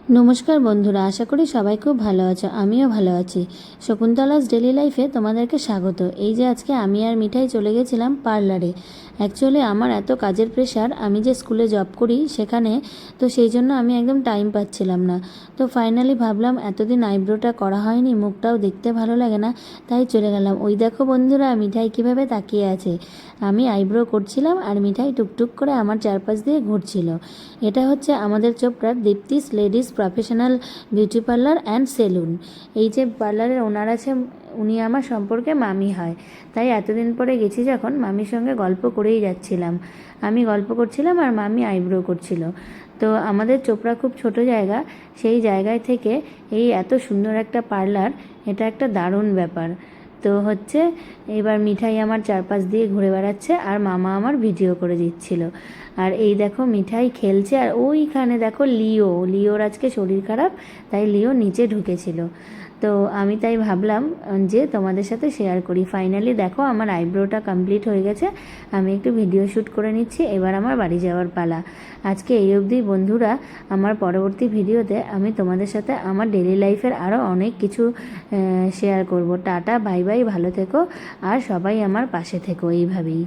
নমস্কার বন্ধুরা, আশা করি সবাই খুব ভালো আছো। আমিও ভালো আছি। শকুন্তলাস ডেলি লাইফে তোমাদেরকে স্বাগত। এই যে আজকে আমি আর মিঠাই চলে গেছিলাম পার্লারে। অ্যাকচুয়ালি আমার এত কাজের প্রেশার, আমি যে স্কুলে জব করি সেখানে, তো সেই জন্য আমি একদম টাইম পাচ্ছিলাম না। তো ফাইনালি ভাবলাম এতদিন আইব্রোটা করা হয়নি, মুখটাও দেখতে ভালো লাগে না, তাই চলে গেলাম। ওই দেখো বন্ধুরা, মিঠাই কীভাবে তাকিয়ে আছে। আমি আইব্রো করছিলাম আর মিঠাই টুকটুক করে আমার চারপাশ দিয়ে ঘুরছিল। এটা হচ্ছে আমাদের চোপড়ার Dipti's ladies professional beauty parlour and salon. এই যে পার্লারের ওনার আছে, উনি আমার সম্পর্কে মামি হয়। তাই এতদিন পরে গেছি যখন, মামির সঙ্গে গল্প করেই যাচ্ছিলাম। আমি গল্প করছিলাম আর মামি আইব্রো করছিল। তো আমাদের চোপড়া খুব ছোট জায়গা, সেই জায়গায় থেকে এই এত সুন্দর একটা পার্লার, এটা একটা দারুণ ব্যাপার। তো হচ্ছে এবার মিঠাই আমার চারপাশ দিয়ে ঘুরে বেড়াচ্ছে আর মামা আমার ভিডিও করে দিচ্ছিল। আর এই দেখো মিঠাই খেলছে, আর ওইখানে দেখো লিওর আজকে শরীর খারাপ, তাই লিও নিচে ঢুকেছিল। তো আমি তাই ভাবলাম যে তোমাদের সাথে শেয়ার করি। ফাইনালি দেখো আমার আইব্রোটা কমপ্লিট হয়ে গেছে, আমি একটু ভিডিও শ্যুট করে নিচ্ছি। এবার আমার বাড়ি যাওয়ার পালা। আজকে এই অবধি বন্ধুরা। আমার পরবর্তী ভিডিওতে আমি তোমাদের সাথে আমার ডেলি লাইফের আরও অনেক কিছু শেয়ার করব। টাটা, বাই বাই, ভালো থেকো আর সবাই আমার পাশে থেকো এইভাবেই।